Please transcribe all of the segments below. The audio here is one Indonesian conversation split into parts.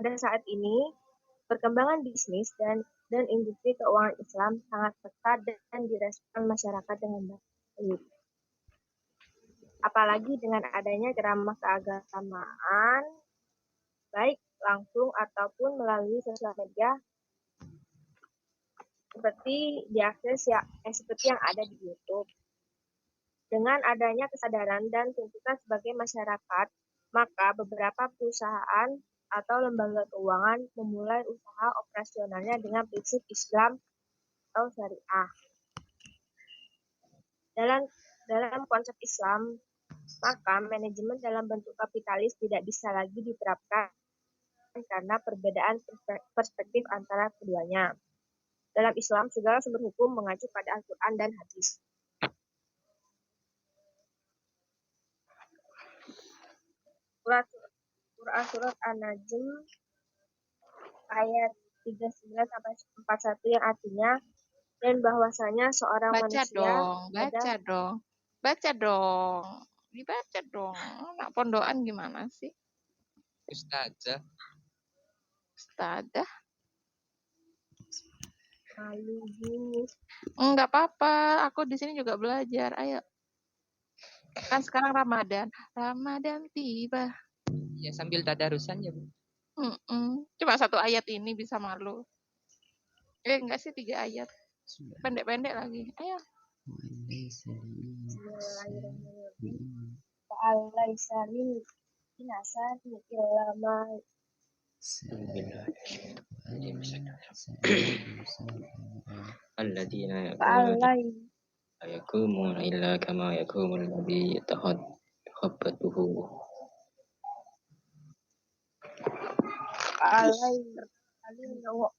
Pada saat ini, perkembangan bisnis dan industri keuangan Islam sangat pesat dan direspon masyarakat dengan baik. Apalagi dengan adanya ceramah keagamaan, baik langsung ataupun melalui sosial media, seperti yang ada di YouTube. Dengan adanya kesadaran dan tuntutan sebagai masyarakat, maka beberapa perusahaan atau lembaga keuangan memulai usaha operasionalnya dengan prinsip Islam atau syariah. Dalam konsep Islam, maka manajemen dalam bentuk kapitalis tidak bisa lagi diterapkan karena perbedaan perspektif antara keduanya. Dalam Islam, segala sumber hukum mengacu pada Al-Quran dan hadis. Surat An-Najm ayat 39-41 yang artinya, dan bahwasanya seorang manusia Baca dong. Dibaca dong. Anak pondokan gimana sih? Ustazah. Enggak apa-apa, aku di sini juga belajar. Ayo. Kan sekarang Ramadan tiba. Ya sambil tadarusan ya, Bu. Cuma 1 ayat ini bisa malu. Enggak sih 3 ayat. Pendek-pendek lagi. Ayo. Fa'alaisa lil insani illa ma Alladzina yakumuna illa kama yakumul ladzi yatakhabbatuhu. Fa'alaisa wa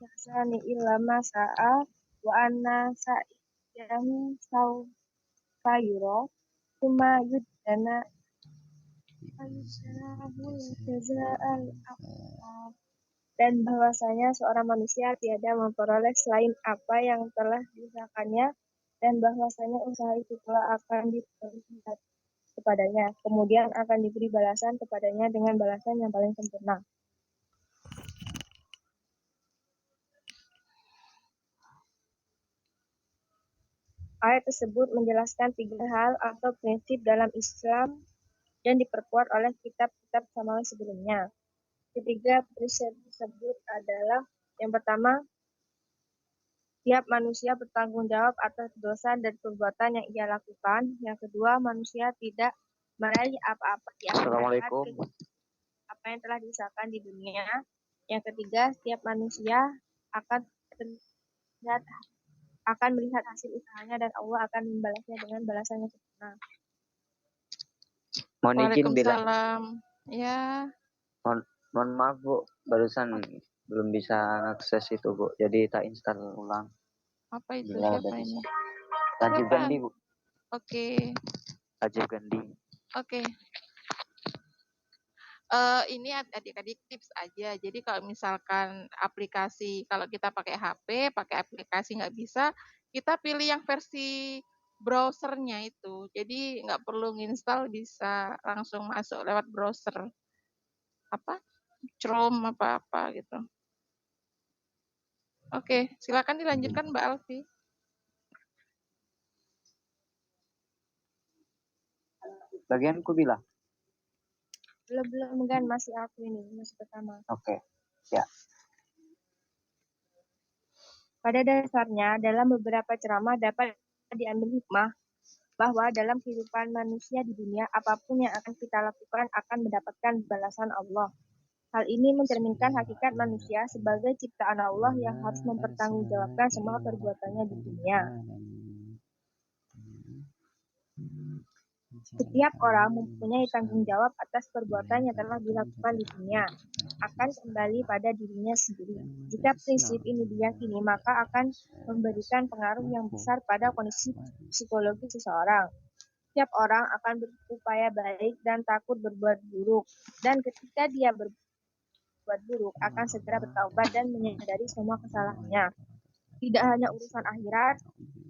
insani illa ma sa'a wa anna sa'iyahu sawfa yura tsumma yujzana jazaa'al awfaq. Dan bahwasanya seorang manusia tiada memperoleh selain apa yang telah diusahakannya, dan bahwasanya usaha itu telah akan diperlihat kepadanya, kemudian akan diberi balasan kepadanya dengan balasan yang paling sempurna. Ayat tersebut menjelaskan 3 hal atau prinsip dalam Islam dan diperkuat oleh kitab-kitab samawi sebelumnya. Ketiga prinsip tersebut adalah, yang pertama, tiap manusia bertanggung jawab atas dosa dan perbuatan yang ia lakukan. Yang kedua, manusia tidak meraih apa-apa di akhirat apa yang telah diusahakan di dunia. Yang ketiga, setiap manusia akan melihat hasil usahanya dan Allah akan membalasnya dengan balasan yang sempurna. Waalaikumsalam. Ya. Mohon maaf Bu, barusan belum bisa akses itu Bu, jadi tak install ulang. Apa itu? Siapa ini? Najib Gandhi Bu. Oke. Najib Gandhi. Oke. Ini adik-adik tips aja. Jadi kalau misalkan aplikasi, kalau kita pakai HP, pakai aplikasi nggak bisa, kita pilih yang versi browsernya itu. Jadi nggak perlu nginstal, bisa langsung masuk lewat browser. Chrome apa gitu. Oke, silakan dilanjutkan Mbak Alfi. Bagianku bilang. Belum kan, masih aku ini, masih pertama. Oke. Ya. Pada dasarnya, dalam beberapa ceramah dapat diambil hikmah bahwa dalam kehidupan manusia di dunia, apapun yang akan kita lakukan akan mendapatkan balasan Allah. Hal ini mencerminkan hakikat manusia sebagai ciptaan Allah yang harus mempertanggungjawabkan semua perbuatannya di dunia. Setiap orang mempunyai tanggung jawab atas perbuatan yang telah dilakukan di dunia, akan kembali pada dirinya sendiri. Jika prinsip ini diyakini, maka akan memberikan pengaruh yang besar pada kondisi psikologi seseorang. Setiap orang akan berupaya baik dan takut berbuat buruk, dan ketika dia berbuat buruk akan segera bertaubat dan menyadari semua kesalahannya. Tidak hanya urusan akhirat,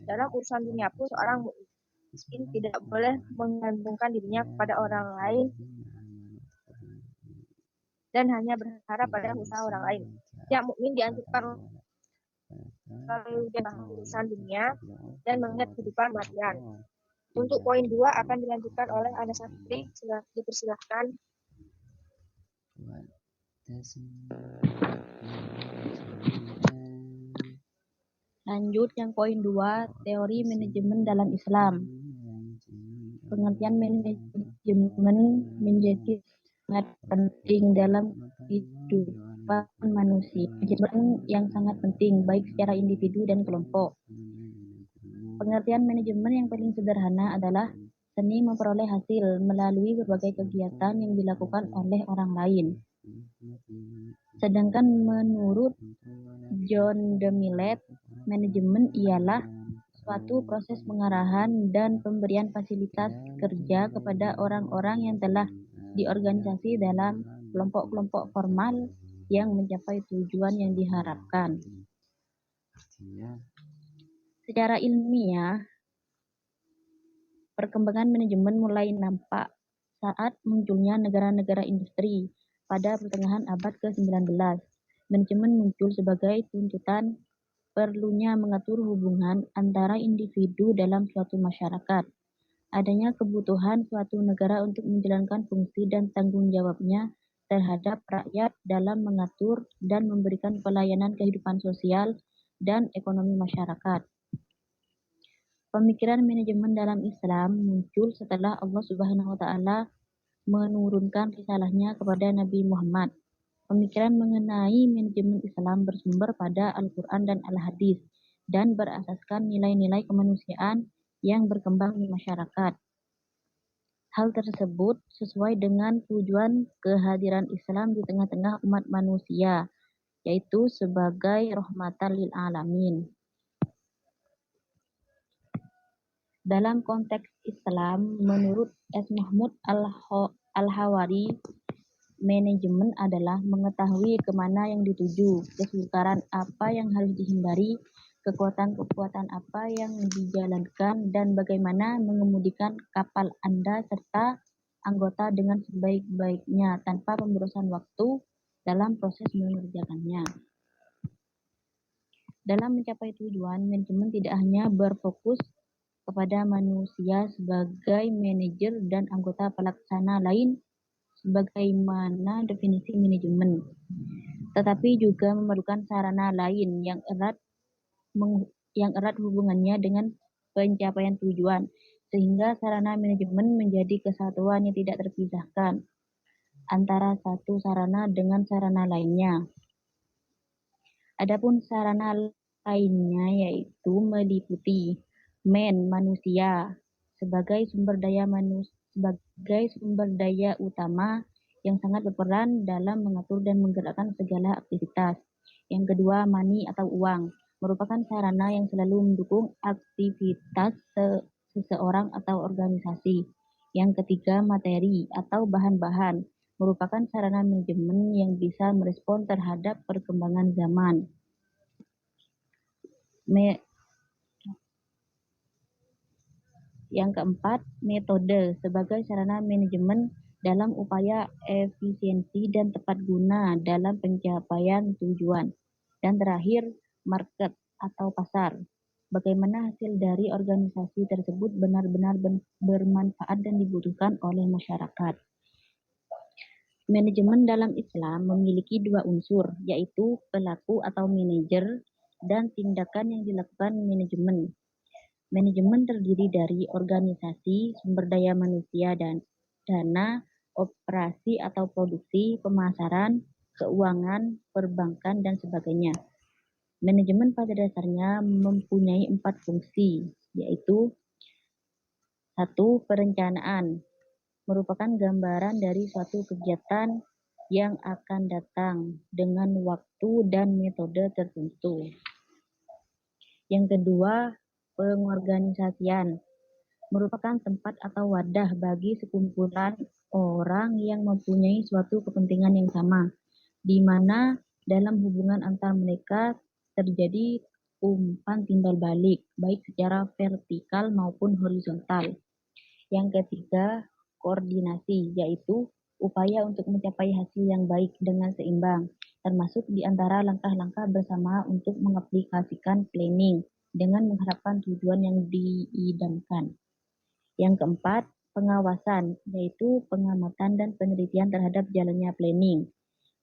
dalam urusan dunia pun seorang mukmin tidak boleh menggantungkan dirinya kepada orang lain dan hanya berharap pada usaha orang lain. Setiap mukmin dianjurkan selalu dalam urusan dunia dan mengingat kehidupan kematian. Untuk poin 2 akan dilanjutkan oleh Ana Safri. Dipersilahkan. Lanjut yang poin 2, teori manajemen dalam Islam. Pengertian manajemen menjadi sangat penting dalam kehidupan manusia. Manajemen yang sangat penting baik secara individu dan kelompok. Pengertian manajemen yang paling sederhana adalah seni memperoleh hasil melalui berbagai kegiatan yang dilakukan oleh orang lain. Sedangkan menurut John de Millet, manajemen ialah suatu proses pengarahan dan pemberian fasilitas kerja kepada orang-orang yang telah diorganisasi dalam kelompok-kelompok formal yang mencapai tujuan yang diharapkan. Secara ilmiah, perkembangan manajemen mulai nampak saat munculnya negara-negara industri pada pertengahan abad ke-19. Manajemen muncul sebagai tuntutan perlunya mengatur hubungan antara individu dalam suatu masyarakat. Adanya kebutuhan suatu negara untuk menjalankan fungsi dan tanggung jawabnya terhadap rakyat dalam mengatur dan memberikan pelayanan kehidupan sosial dan ekonomi masyarakat. Pemikiran manajemen dalam Islam muncul setelah Allah Subhanahu wa Ta'ala menurunkan risalahnya kepada Nabi Muhammad. Pemikiran mengenai manajemen Islam bersumber pada Al-Quran dan Al-Hadis dan berasaskan nilai-nilai kemanusiaan yang berkembang di masyarakat. Hal tersebut sesuai dengan tujuan kehadiran Islam di tengah-tengah umat manusia, yaitu sebagai rahmatan lil alamin. Dalam konteks Islam, menurut S. Mahmud Al-Hawari, manajemen adalah mengetahui kemana yang dituju, kesukaran apa yang harus dihindari, kekuatan-kekuatan apa yang dijalankan, dan bagaimana mengemudikan kapal Anda serta anggota dengan sebaik-baiknya tanpa pemborosan waktu dalam proses mengerjakannya. Dalam mencapai tujuan, manajemen tidak hanya berfokus kepada manusia sebagai manajer dan anggota pelaksana lain sebagaimana definisi manajemen, tetapi juga memerlukan sarana lain yang erat hubungannya dengan pencapaian tujuan, sehingga sarana manajemen menjadi kesatuan yang tidak terpisahkan antara satu sarana dengan sarana lainnya. Adapun sarana lainnya yaitu meliputi manusia sebagai sumber daya utama yang sangat berperan dalam mengatur dan menggerakkan segala aktivitas. Yang kedua, money atau uang merupakan sarana yang selalu mendukung aktivitas seseorang atau organisasi. Yang ketiga, materi atau bahan-bahan merupakan sarana manajemen yang bisa merespon terhadap perkembangan zaman. Yang keempat, metode sebagai sarana manajemen dalam upaya efisiensi dan tepat guna dalam pencapaian tujuan. Dan terakhir, market atau pasar. Bagaimana hasil dari organisasi tersebut benar-benar bermanfaat dan dibutuhkan oleh masyarakat. Manajemen dalam Islam memiliki dua unsur, yaitu pelaku atau manajer dan tindakan yang dilakukan manajemen. Manajemen terdiri dari organisasi, sumber daya manusia, dan dana, operasi atau produksi, pemasaran, keuangan, perbankan, dan sebagainya. Manajemen pada dasarnya mempunyai 4 fungsi, yaitu 1. Perencanaan, merupakan gambaran dari suatu kegiatan yang akan datang dengan waktu dan metode tertentu. Yang kedua, pengorganisasian, merupakan tempat atau wadah bagi sekumpulan orang yang mempunyai suatu kepentingan yang sama, di mana dalam hubungan antar mereka terjadi umpan timbal balik, baik secara vertikal maupun horizontal. Yang ketiga, koordinasi, yaitu upaya untuk mencapai hasil yang baik dengan seimbang, termasuk di antara langkah-langkah bersama untuk mengaplikasikan planning dengan mengharapkan tujuan yang diidamkan. Yang keempat, pengawasan, yaitu pengamatan dan penelitian terhadap jalannya planning.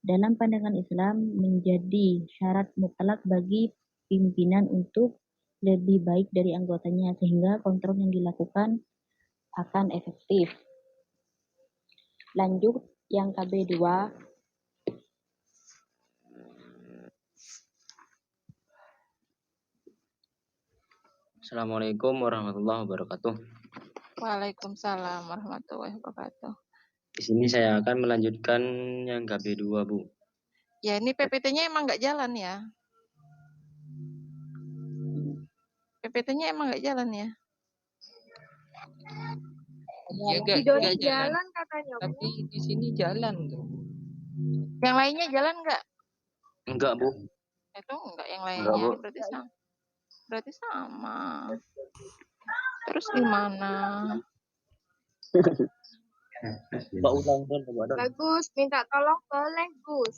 Dalam pandangan Islam, menjadi syarat mutlak bagi pimpinan untuk lebih baik dari anggotanya, sehingga kontrol yang dilakukan akan efektif. Lanjut yang KB2. Assalamualaikum warahmatullahi wabarakatuh. Waalaikumsalam warahmatullahi wabarakatuh. Di sini saya akan melanjutkan yang KB2, Bu. Ya, ini PPT-nya emang nggak jalan ya? PPT-nya emang nggak jalan ya? Ya Videonya enggak jalan, jalan katanya, Bu. tapi di sini jalan tuh. Yang lainnya jalan nggak? Enggak, Bu. Itu enggak yang Enggak, lainnya. Bu. Berarti sama. Terus gimana? Coba ulang dong, coba dong. Bagus, minta tolong boleh, Gus.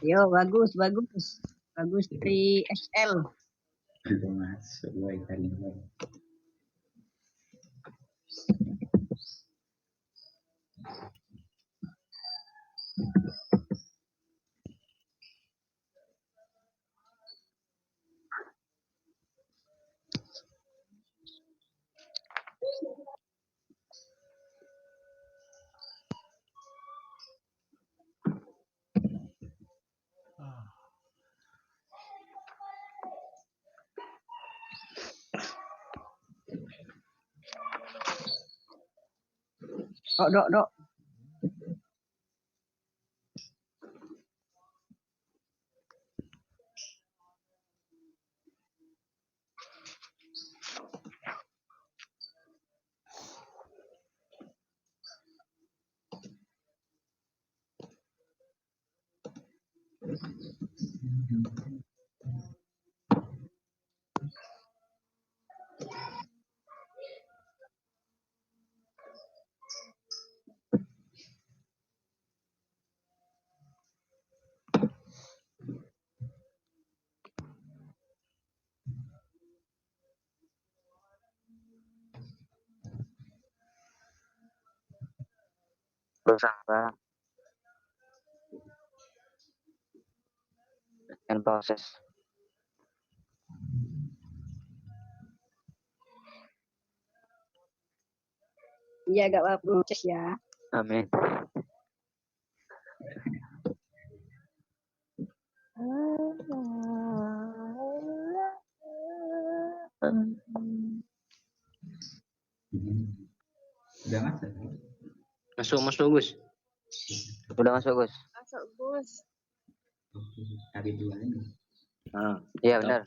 Yo, bagus. Bagus 3XL. Dok. Bersama dan proses. Iya, gak apa proses ya. Amin. Masuk, Gus. Udah masuk, Gus? Masuk, Gus. Nah, Iya, benar.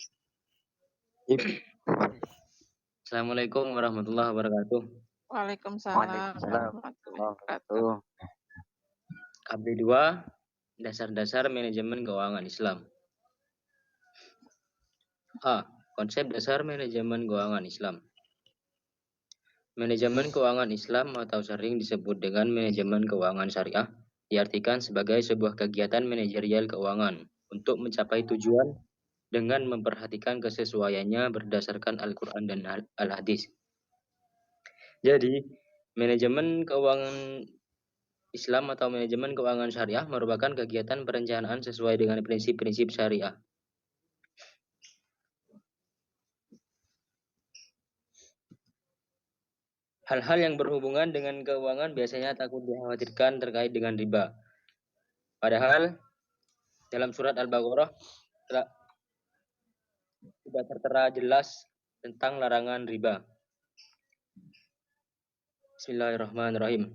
Assalamualaikum warahmatullahi wabarakatuh. Waalaikumsalam Waalaikumsalam warahmatullahi wabarakatuh. wabarakatuh. KB2, dasar-dasar manajemen keuangan Islam. A. Konsep dasar manajemen keuangan Islam. Manajemen keuangan Islam atau sering disebut dengan manajemen keuangan syariah diartikan sebagai sebuah kegiatan manajerial keuangan untuk mencapai tujuan dengan memperhatikan kesesuaiannya berdasarkan Al-Quran dan Al-Hadis. Jadi, manajemen keuangan Islam atau manajemen keuangan syariah merupakan kegiatan perencanaan sesuai dengan prinsip-prinsip syariah. Hal-hal yang berhubungan dengan keuangan biasanya takut dikhawatirkan terkait dengan riba. Padahal dalam surat Al-Baqarah sudah tertera jelas tentang larangan riba. Bismillahirrahmanirrahim.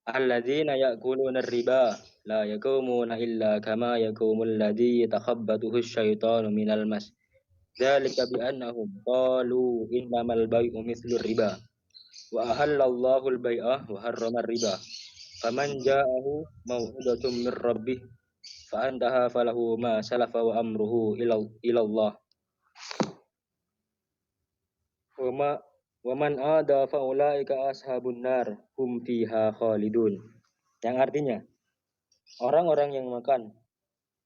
Alladzina ya'kuluna riba la yaqumuna illa kama yaqumul ladzi yatakhabbathu asyaitanu minal mas. Dzalika bi annahum qalu innamal bai'u mithlu riba. Wa ahallallahu al-bai'a wa harrama riba. faman ja'ahu mau'izatun min rabbih fa'antaha falahu ma salafa wa amruhu ila Allah wa man ada faulaika ashabun nar hum fiha khalidun. Yang artinya, orang-orang yang makan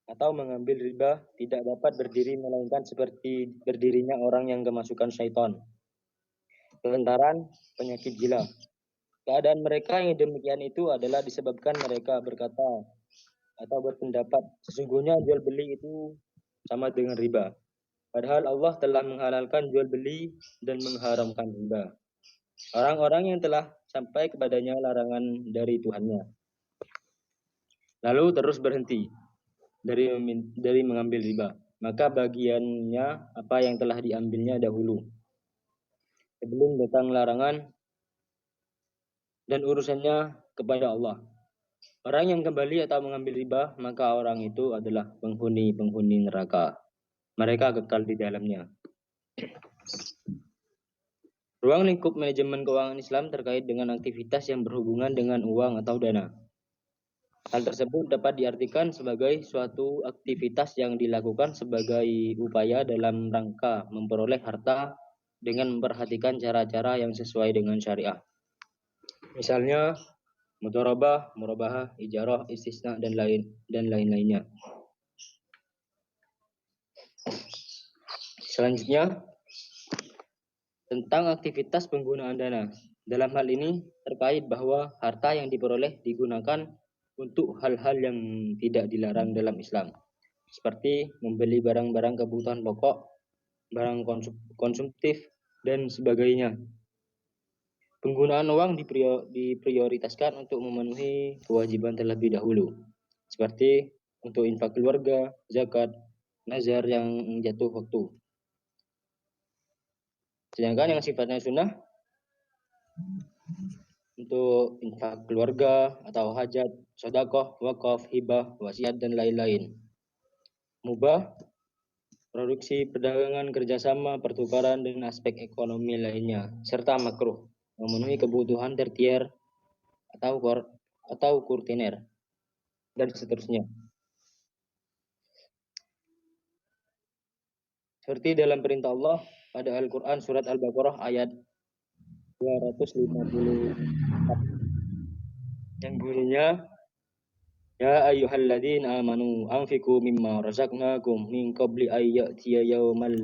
atau mengambil riba tidak dapat berdiri melainkan seperti berdirinya orang yang kemasukan syaitan lantaran penyakit gila. Keadaan mereka yang demikian itu adalah disebabkan mereka berkata atau berpendapat sesungguhnya jual beli itu sama dengan riba. Padahal Allah telah menghalalkan jual beli dan mengharamkan riba. Orang-orang yang telah sampai kepadanya larangan dari Tuhannya, lalu terus berhenti dari mengambil riba, maka bagiannya apa yang telah diambilnya dahulu sebelum datang larangan dan urusannya kepada Allah. Orang yang kembali atau mengambil riba, maka orang itu adalah penghuni neraka. Mereka kekal di dalamnya. Ruang lingkup manajemen keuangan Islam terkait dengan aktivitas yang berhubungan dengan uang atau dana. Hal tersebut dapat diartikan sebagai suatu aktivitas yang dilakukan sebagai upaya dalam rangka memperoleh harta dengan memperhatikan cara-cara yang sesuai dengan syariah. Misalnya mudharabah, murabahah, ijarah, istisna dan lain-lainnya. Selanjutnya tentang aktivitas penggunaan dana. Dalam hal ini terkait bahwa harta yang diperoleh digunakan untuk hal-hal yang tidak dilarang dalam Islam, seperti membeli barang-barang kebutuhan pokok, barang konsumtif, dan sebagainya. Penggunaan uang diprioritaskan untuk memenuhi kewajiban terlebih dahulu, seperti untuk infak keluarga, zakat, nazar yang jatuh waktu. Sedangkan yang sifatnya sunnah untuk infak keluarga atau hajat, sedekah, wakaf, hibah, wasiat dan lain-lain. Mubah, produksi, perdagangan, kerjasama, pertukaran dan aspek ekonomi lainnya, serta makruh, memenuhi kebutuhan tertier atau kurtiner dan seterusnya. Seperti dalam perintah Allah pada Al-Quran surat Al-Baqarah ayat 254 yang bunyinya ya ayyuhalladzina amanu anfiqu mimma razaqnakum min qabli ay ya'tiya yawman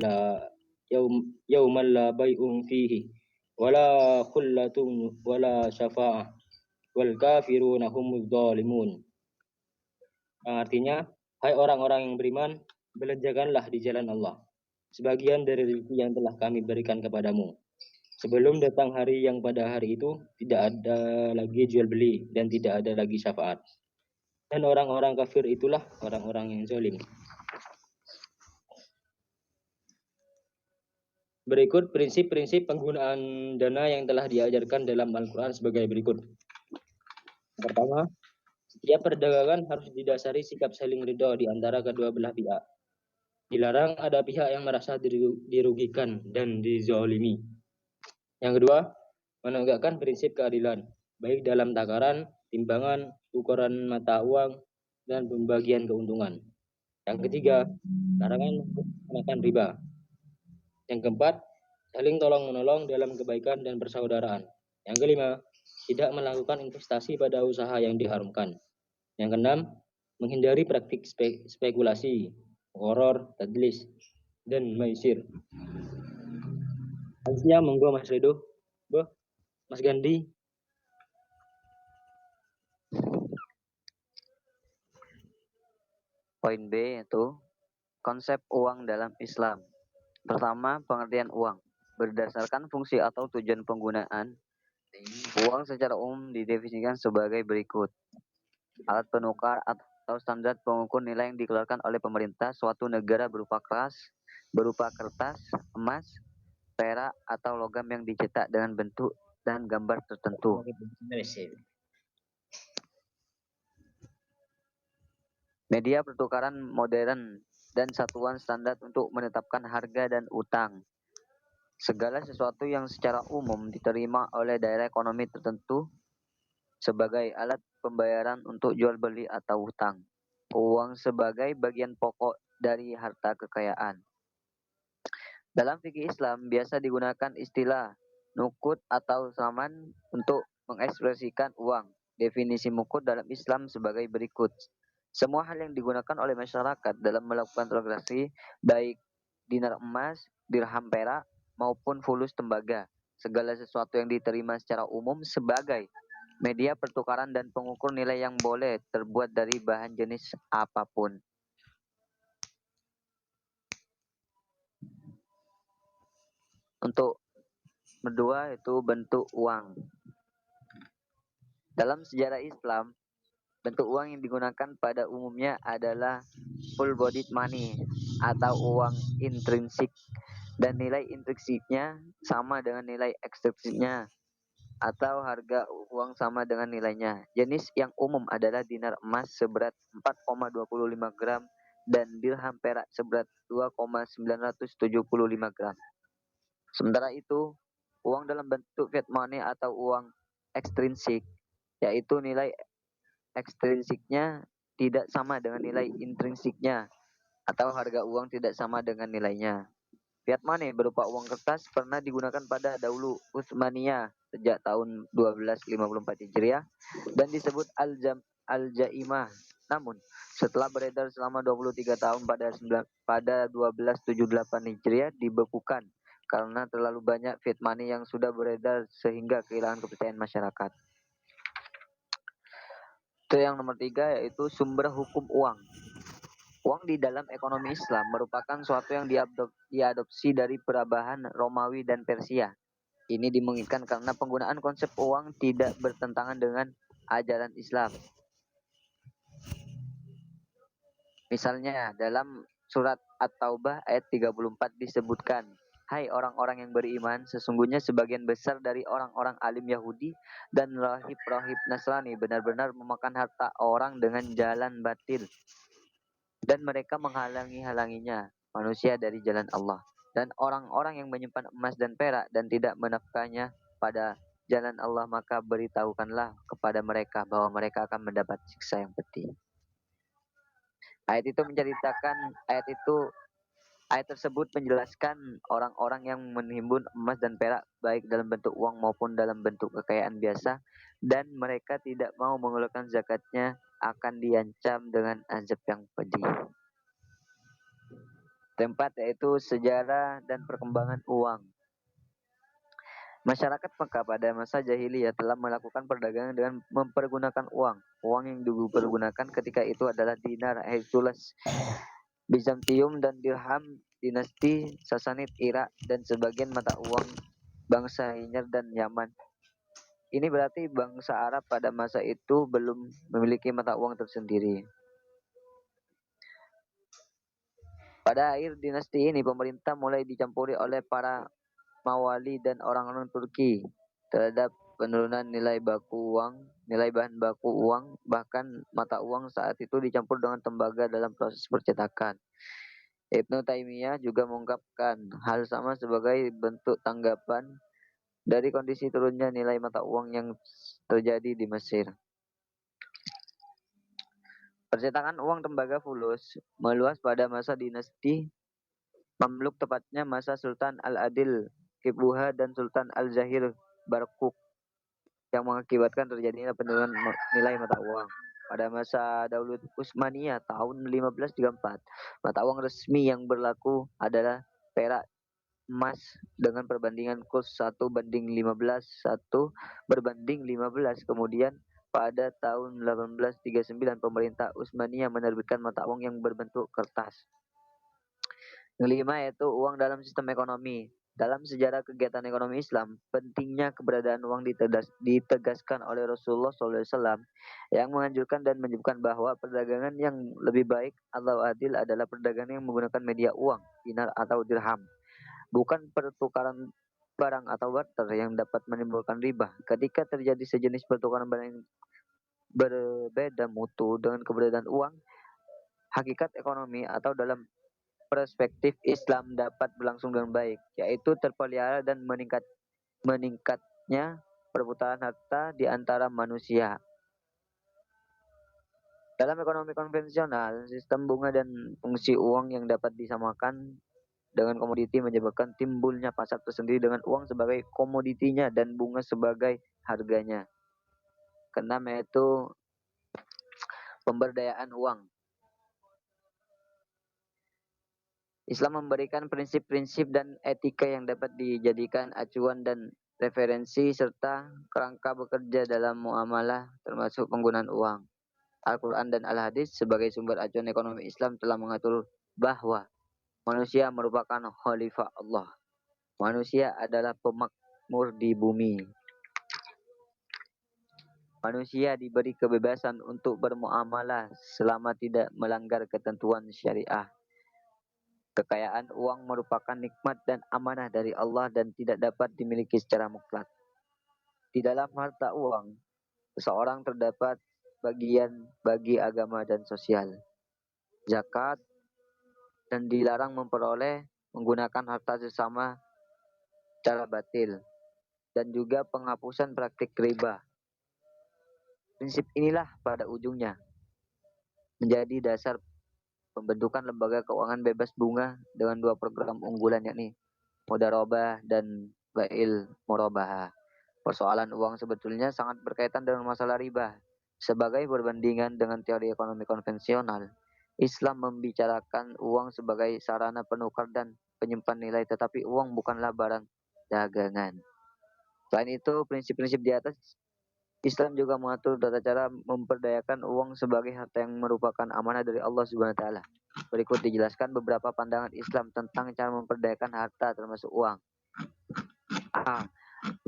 la bai'un fihi wala khullatun wala syafa'ah wal kafiruna humuz zalimun. Yang artinya, hai orang-orang yang beriman, belanjakanlah di jalan Allah sebagian dari rezeki yang telah kami berikan kepadamu sebelum datang hari yang pada hari itu tidak ada lagi jual beli dan tidak ada lagi syafaat. Dan orang-orang kafir itulah orang-orang yang zalim. Berikut prinsip-prinsip penggunaan dana yang telah diajarkan dalam Al-Quran sebagai berikut. Pertama, setiap perdagangan harus didasari sikap saling ridho di antara kedua belah pihak. Dilarang ada pihak yang merasa dirugikan dan dizalimi. Yang kedua, menegakkan prinsip keadilan, baik dalam takaran, timbangan, ukuran mata uang, dan pembagian keuntungan. Yang ketiga, larangan menggunakan riba. Yang keempat, saling tolong-menolong dalam kebaikan dan persaudaraan. Yang kelima, tidak melakukan investasi pada usaha yang diharamkan. Yang keenam, menghindari praktik spekulasi, horor, tadlis, dan maisir. Selanjutnya, monggo Mas Rido, Mas Gandhi. Poin B yaitu konsep uang dalam Islam. Pertama, pengertian uang. Berdasarkan fungsi atau tujuan penggunaan, uang secara umum didefinisikan sebagai berikut. Alat penukar atau standar pengukur nilai yang dikeluarkan oleh pemerintah suatu negara berupa kertas, emas, perak, atau logam yang dicetak dengan bentuk dan gambar tertentu. Media pertukaran modern dan satuan standar untuk menetapkan harga dan utang. Segala sesuatu yang secara umum diterima oleh daerah ekonomi tertentu sebagai alat pembayaran untuk jual beli atau hutang. Uang sebagai bagian pokok dari harta kekayaan. Dalam fikih Islam biasa digunakan istilah nukut atau saman untuk mengekspresikan uang. Definisi mukut dalam Islam sebagai berikut. Semua hal yang digunakan oleh masyarakat dalam melakukan transaksi, baik dinar emas, dirham perak, maupun fulus tembaga. Segala sesuatu yang diterima secara umum sebagai media pertukaran dan pengukur nilai yang boleh terbuat dari bahan jenis apapun. Untuk kedua itu bentuk uang. Dalam sejarah Islam, bentuk uang yang digunakan pada umumnya adalah full-bodied money atau uang intrinsik, dan nilai intrinsiknya sama dengan nilai ekstrinsiknya atau harga uang sama dengan nilainya. Jenis yang umum adalah dinar emas seberat 4,25 gram dan dirham perak seberat 2,975 gram. Sementara itu, uang dalam bentuk fiat money atau uang ekstrinsik, yaitu nilai ekstrinsiknya tidak sama dengan nilai intrinsiknya atau harga uang tidak sama dengan nilainya. Fiat money berupa uang kertas pernah digunakan pada dahulu Utsmaniyah sejak tahun 1254 Hijriah dan disebut Al-Jaimah. Namun, setelah beredar selama 23 tahun pada 1278 Hijriah dibekukan karena terlalu banyak fiat money yang sudah beredar sehingga kehilangan kepercayaan masyarakat. Itu yang nomor 3, yaitu sumber hukum uang. Uang di dalam ekonomi Islam merupakan suatu yang diadopsi dari peradaban Romawi dan Persia. Ini dimungkinkan karena penggunaan konsep uang tidak bertentangan dengan ajaran Islam. Misalnya, dalam surat At-Taubah ayat 34 disebutkan, "Hai orang-orang yang beriman, sesungguhnya sebagian besar dari orang-orang alim Yahudi dan rahib-rahib Nasrani benar-benar memakan harta orang dengan jalan batil. Dan mereka menghalangi-halanginya manusia dari jalan Allah. Dan orang-orang yang menyimpan emas dan perak dan tidak menafkahnya pada jalan Allah, maka beritahukanlah kepada mereka bahwa mereka akan mendapat siksa yang pedih." Ayat tersebut menjelaskan orang-orang yang menimbun emas dan perak baik dalam bentuk uang maupun dalam bentuk kekayaan biasa dan mereka tidak mau mengeluarkan zakatnya akan diancam dengan azab yang pedih. Tempat yaitu sejarah dan perkembangan uang. Masyarakat Mekah pada masa jahiliyah telah melakukan perdagangan dengan mempergunakan uang. Uang yang dipergunakan ketika itu adalah dinar Hercules Bizantium dan dirham dinasti Sasanid Irak dan sebagian mata uang bangsa Himyar dan Yaman. Ini berarti bangsa Arab pada masa itu belum memiliki mata uang tersendiri. Pada akhir dinasti ini, pemerintah mulai dicampuri oleh para Mawali dan orang-orang Turki terhadap penurunan nilai bahan baku uang, bahkan mata uang saat itu dicampur dengan tembaga dalam proses percetakan. Ibnu Taimiyah juga mengungkapkan hal sama sebagai bentuk tanggapan dari kondisi turunnya nilai mata uang yang terjadi di Mesir. Percetakan uang tembaga fulus meluas pada masa dinasti Mamluk, tepatnya masa Sultan Al-Adil Qibbuha dan Sultan Al-Zahir Barquq, yang mengakibatkan terjadinya penurunan nilai mata uang. Pada masa Daulat Utsmaniyah tahun 1534, mata uang resmi yang berlaku adalah perak emas dengan perbandingan kurs 1:15, 1:15. Kemudian pada tahun 1839 pemerintah Utsmaniyah menerbitkan mata uang yang berbentuk kertas. Yang kelima yaitu uang dalam sistem ekonomi. Dalam sejarah kegiatan ekonomi Islam, pentingnya keberadaan uang ditegaskan oleh Rasulullah SAW yang menganjurkan dan menyebutkan bahwa perdagangan yang lebih baik atau adil adalah perdagangan yang menggunakan media uang, dinar atau dirham, bukan pertukaran barang atau barter yang dapat menimbulkan riba. Ketika terjadi sejenis pertukaran barang yang berbeda mutu dengan keberadaan uang, hakikat ekonomi atau dalam perspektif Islam dapat berlangsung dengan baik, yaitu terpelihara dan meningkatnya perputaran harta di antara manusia. Dalam ekonomi konvensional, sistem bunga dan fungsi uang yang dapat disamakan dengan komoditi menyebabkan timbulnya pasar tersendiri dengan uang sebagai komoditinya dan bunga sebagai harganya. Keenam yaitu pemberdayaan uang. Islam memberikan prinsip-prinsip dan etika yang dapat dijadikan acuan dan referensi serta kerangka bekerja dalam muamalah termasuk penggunaan uang. Al-Quran dan Al-Hadis sebagai sumber acuan ekonomi Islam telah mengatur bahwa manusia merupakan khalifah Allah. Manusia adalah pemakmur di bumi. Manusia diberi kebebasan untuk bermuamalah selama tidak melanggar ketentuan syariah. Kekayaan uang merupakan nikmat dan amanah dari Allah dan tidak dapat dimiliki secara mutlak. Di dalam harta uang, seseorang terdapat bagian bagi agama dan sosial. Zakat dan dilarang memperoleh menggunakan harta sesama secara batil dan juga penghapusan praktik riba. Prinsip inilah pada ujungnya menjadi dasar pembentukan lembaga keuangan bebas bunga dengan dua program unggulan yakni Mudharabah dan Bail Murabahah. Persoalan uang sebetulnya sangat berkaitan dengan masalah riba. Sebagai perbandingan dengan teori ekonomi konvensional, Islam membicarakan uang sebagai sarana penukar dan penyimpan nilai, tetapi uang bukanlah barang dagangan. Selain itu, prinsip-prinsip di atas Islam juga mengatur tata cara memperdayakan uang sebagai harta yang merupakan amanah dari Allah Subhanahu wa taala. Berikut dijelaskan beberapa pandangan Islam tentang cara memperdayakan harta termasuk uang. A.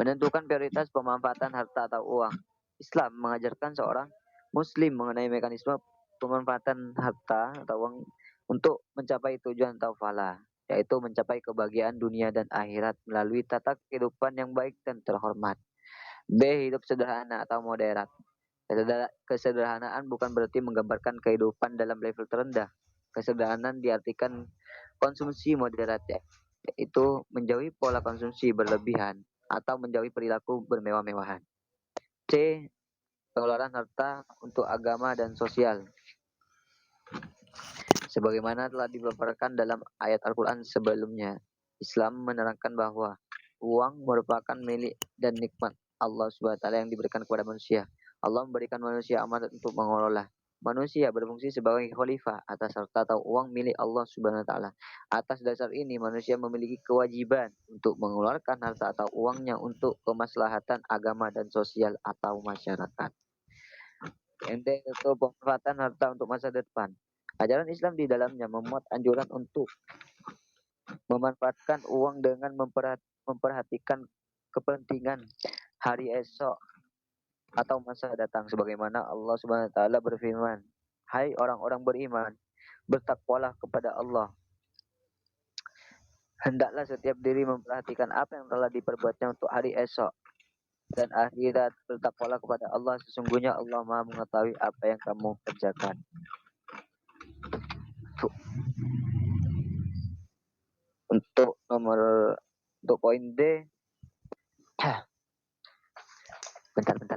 Menentukan prioritas pemanfaatan harta atau uang. Islam mengajarkan seorang muslim mengenai mekanisme pemanfaatan harta atau uang untuk mencapai tujuan atau falah, yaitu mencapai kebahagiaan dunia dan akhirat melalui tata kehidupan yang baik dan terhormat. B. Hidup sederhana atau moderat. Kesederhanaan bukan berarti menggambarkan kehidupan dalam level terendah. Kesederhanaan diartikan konsumsi moderat, yaitu menjauhi pola konsumsi berlebihan atau menjauhi perilaku bermewah-mewahan. C. Pengeluaran harta untuk agama dan sosial. Sebagaimana telah dipaparkan dalam ayat Al-Quran sebelumnya, Islam menerangkan bahwa uang merupakan milik dan nikmat Allah SWT yang diberikan kepada manusia. Allah memberikan manusia amanat untuk mengelola. Manusia berfungsi sebagai khalifah atas harta atau uang milik Allah SWT. Atas dasar ini, manusia memiliki kewajiban untuk mengeluarkan harta atau uangnya untuk kemaslahatan agama dan sosial atau masyarakat. Yang itu pemanfaatan harta untuk masa depan. Ajaran Islam di dalamnya memuat anjuran untuk memanfaatkan uang dengan memperhatikan kepentingan hari esok atau masa datang, sebagaimana Allah Subhanahu wa taala berfirman, "Hai orang-orang beriman, bertakwalah kepada Allah. Hendaklah setiap diri memperhatikan apa yang telah diperbuatnya untuk hari esok dan akhirat. Bertakwalah kepada Allah, sesungguhnya Allah Maha mengetahui apa yang kamu kerjakan." Untuk poin D, bentar.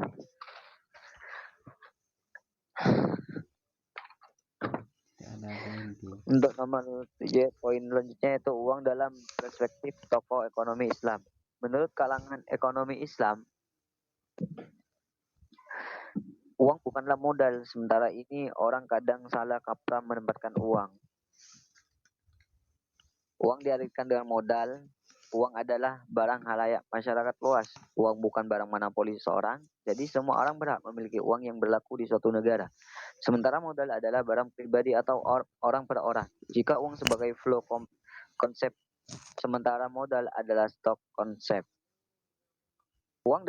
Untuk nomor 7, poin selanjutnya yaitu uang dalam perspektif tokoh ekonomi Islam. Menurut kalangan ekonomi Islam, uang bukanlah modal. Sementara ini orang kadang salah kaprah menempatkan uang. Uang diartikan dengan modal. Uang adalah barang halayak masyarakat luas. Uang bukan barang monopoli seseorang. Jadi semua orang berhak memiliki uang yang berlaku di suatu negara. Sementara modal adalah barang pribadi atau orang per orang. Jika uang sebagai flow konsep, sementara modal adalah stok konsep. Uang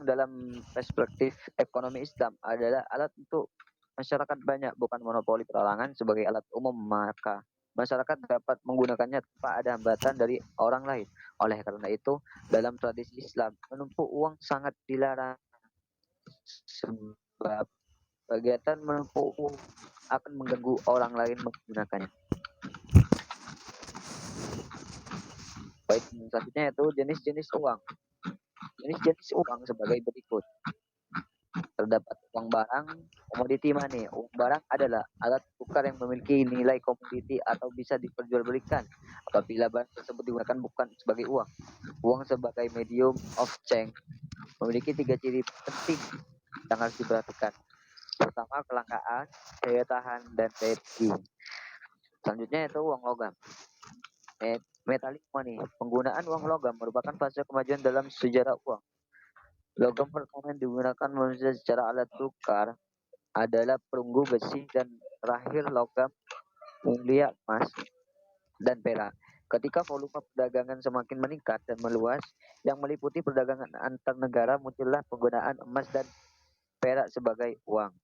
dalam perspektif ekonomi Islam adalah alat untuk masyarakat banyak, bukan monopoli perorangan. Sebagai alat umum, maka masyarakat dapat menggunakannya tanpa ada hambatan dari orang lain. Oleh karena itu, dalam tradisi Islam, menumpuk uang sangat dilarang. Sebab kegiatan menumpuk uang akan mengganggu orang lain menggunakannya. Baik, selanjutnya itu jenis-jenis uang. Jenis-jenis uang sebagai berikut. Terdapat uang barang, komoditi money. Uang barang adalah alat tukar yang memiliki nilai komoditi atau bisa diperjualbelikan apabila barang tersebut digunakan bukan sebagai uang. Uang sebagai medium of exchange memiliki 3 ciri penting yang harus diperhatikan. Pertama, kelangkaan, daya tahan, dan daya tinggi. Selanjutnya itu uang logam. Metallic money. Penggunaan uang logam merupakan fase kemajuan dalam sejarah uang. Logam pertama yang digunakan manusia secara alat tukar adalah perunggu besi dan terakhir logam mulia emas dan perak. Ketika volume perdagangan semakin meningkat dan meluas, yang meliputi perdagangan antar negara, muncullah penggunaan emas dan perak sebagai uang.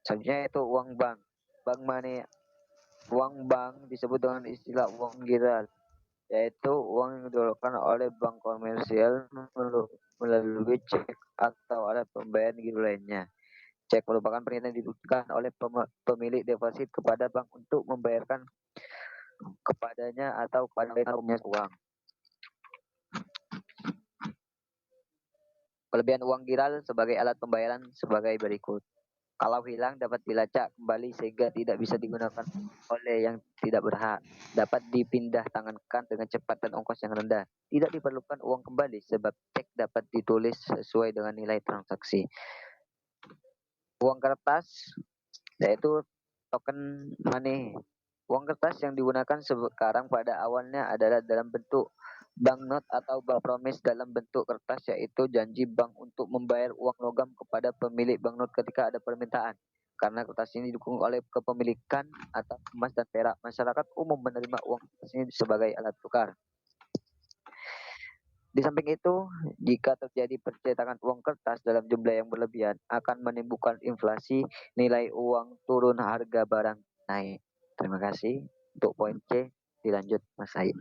Selanjutnya itu uang bank. Bank money. Uang bank disebut dengan istilah uang giral, yaitu uang yang dikeluarkan oleh bank komersial melalui cek atau alat pembayaran gitu lainnya. Cek merupakan pernyataan yang diberikan oleh pemilik deposit kepada bank untuk membayarkan kepadanya atau kepada punya uang. Kelebihan uang giral sebagai alat pembayaran sebagai berikut. Kalau hilang dapat dilacak kembali sehingga tidak bisa digunakan oleh yang tidak berhak. Dapat dipindah tangankan dengan cepat dan ongkos yang rendah. Tidak diperlukan uang kembali sebab cek dapat ditulis sesuai dengan nilai transaksi. Uang kertas yaitu token money. Uang kertas yang digunakan sekarang pada awalnya adalah dalam bentuk banknot atau bank promise dalam bentuk kertas, yaitu janji bank untuk membayar uang logam kepada pemilik banknot ketika ada permintaan. Karena kertas ini didukung oleh kepemilikan atas emas dan perak, masyarakat umum menerima uang kertas ini sebagai alat tukar. Di samping itu, jika terjadi percetakan uang kertas dalam jumlah yang berlebihan, akan menimbulkan inflasi, nilai uang turun, harga barang naik. Terima kasih. Untuk poin C, dilanjut Mas Said.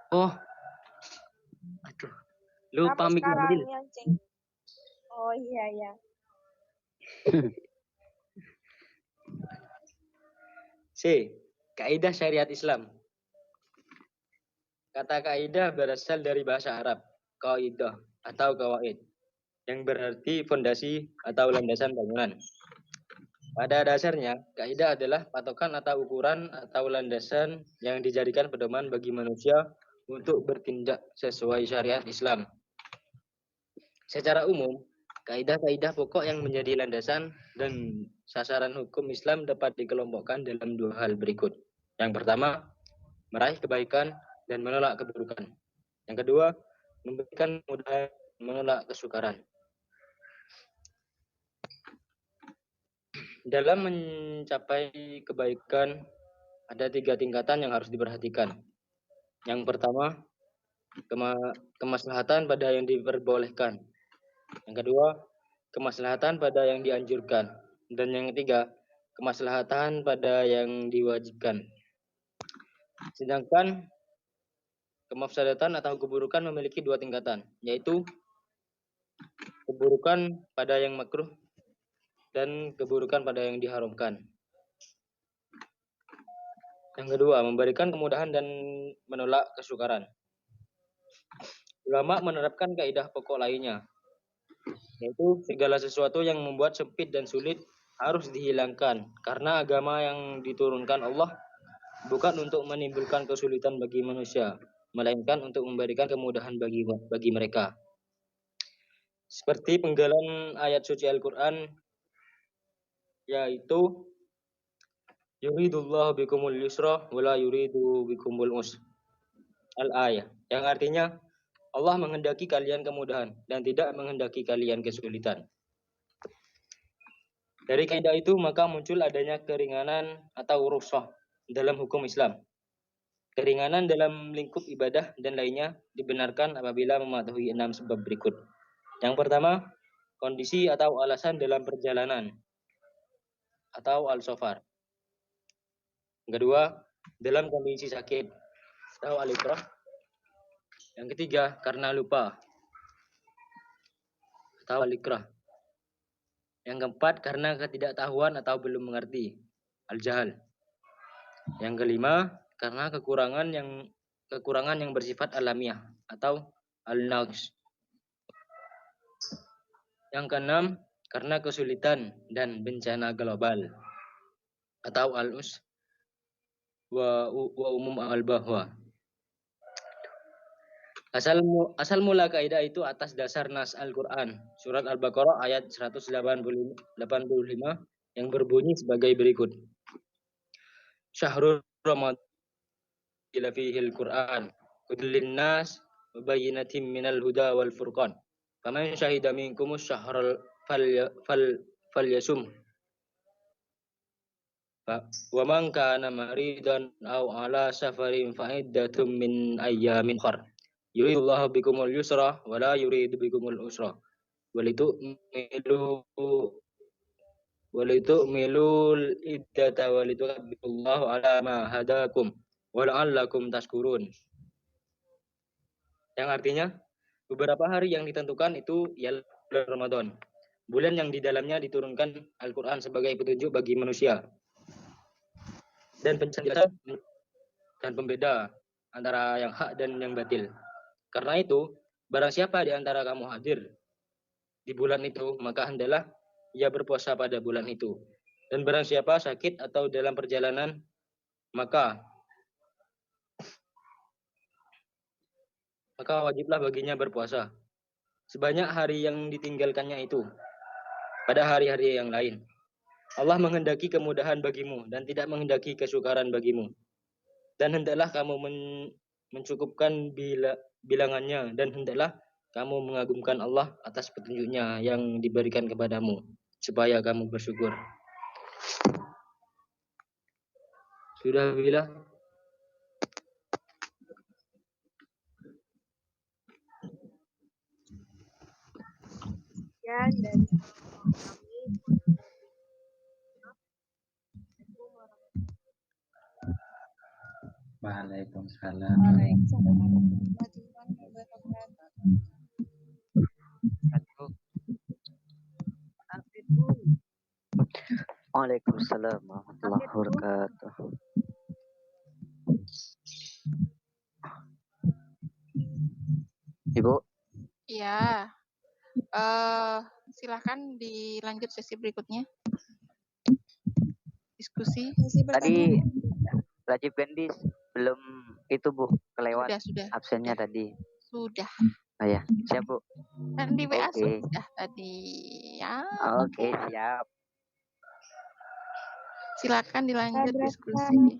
Oh, aduh, lupa Kamu mic sekarang mobil. yang ceng. Oh iya ya. C. Kaidah syariat Islam. Kata kaidah berasal dari bahasa Arab, kaidah atau kawaid, yang berarti fondasi atau landasan bangunan. Pada dasarnya, kaidah adalah patokan atau ukuran atau landasan yang dijadikan pedoman bagi manusia untuk bertindak sesuai syariat Islam. Secara umum, kaidah-kaidah pokok yang menjadi landasan dan sasaran hukum Islam dapat dikelompokkan dalam 2 hal berikut. Yang pertama, meraih kebaikan dan menolak keburukan. Yang kedua, memberikan kemudahan, menolak kesukaran. Dalam mencapai kebaikan, ada 3 tingkatan yang harus diperhatikan. Yang pertama, kemaslahatan pada yang diperbolehkan. Yang kedua, kemaslahatan pada yang dianjurkan. Dan yang ketiga, kemaslahatan pada yang diwajibkan. Sedangkan kemafsadatan atau keburukan memiliki 2 tingkatan, yaitu keburukan pada yang makruh dan keburukan pada yang diharamkan. Yang kedua, memberikan kemudahan dan menolak kesukaran. Ulama menerapkan kaidah pokok lainnya, yaitu segala sesuatu yang membuat sempit dan sulit harus dihilangkan, karena agama yang diturunkan Allah bukan untuk menimbulkan kesulitan bagi manusia, melainkan untuk memberikan kemudahan bagi mereka. Seperti penggalan ayat suci Al-Quran, yaitu yuridullahu bikumul yusra wala yuridu bikumul usra. al-ayah, yang artinya Allah menghendaki kalian kemudahan dan tidak menghendaki kalian kesulitan. Dari kaidah itu maka muncul adanya keringanan atau rukhsah dalam hukum Islam. Keringanan dalam lingkup ibadah dan lainnya dibenarkan apabila mematuhi 6 sebab berikut. Yang pertama, kondisi atau alasan dalam perjalanan atau al-safar. Yang kedua, dalam kondisi sakit atau al-ikrah. Yang ketiga, karena lupa atau al-ikrah. Yang keempat, karena ketidaktahuan atau belum mengerti, al-jahal. Yang kelima, karena kekurangan yang bersifat alamiah atau al-naqs. Yang keenam, karena kesulitan dan bencana global atau al-us wa umum al-bahwa. Asal mula kaidah itu atas dasar nas Al-Qur'an, surat Al-Baqarah ayat 185 yang berbunyi sebagai berikut. Syahrul Ramadan ila fihil Qur'an hudlin nas wa bayyinatin minal huda wal furqan. Faman syahida minkumus syahral falyasum. Wa man kana maridan aw ala safarin fa iddatum min ayyamin ukhra. Yuridullahu bikumul yusra wa la yuridu bikumul usra. Walitu'milul iddata walitukabbirullahu ala ma hadakum wa la'allakum tashkurun. Yang artinya, beberapa hari yang ditentukan itu ialah bulan Ramadan. Bulan yang di dalamnya diturunkan Al-Quran sebagai petunjuk bagi manusia. Dan penjelasan dan pembeda antara yang hak dan yang batil. Karena itu, barang siapa di antara kamu hadir di bulan itu, maka hendaklah ia berpuasa pada bulan itu. Dan barang siapa sakit atau dalam perjalanan, maka wajiblah baginya berpuasa sebanyak hari yang ditinggalkannya itu pada hari-hari yang lain. Allah menghendaki kemudahan bagimu dan tidak menghendaki kesukaran bagimu. Dan hendaklah kamu mencukupkan bilangannya, dan hendaklah kamu mengagumkan Allah atas petunjuknya yang diberikan kepadamu, supaya kamu bersyukur. Sudah bila? Dan dari Waalaikumsalam. Waalaikumsalam warahmatullahi wabarakatuh. Ibu? Iya. Silakan dilanjut sesi berikutnya. Diskusi. Tadi Rajib Gendis belum itu Bu, kelewat Sudah. absennya tadi. Sudah. Oh ya, siap Bu. Dan di WA Oke. sudah tadi. Ya. Oke, siap. Silakan dilanjut diskusi.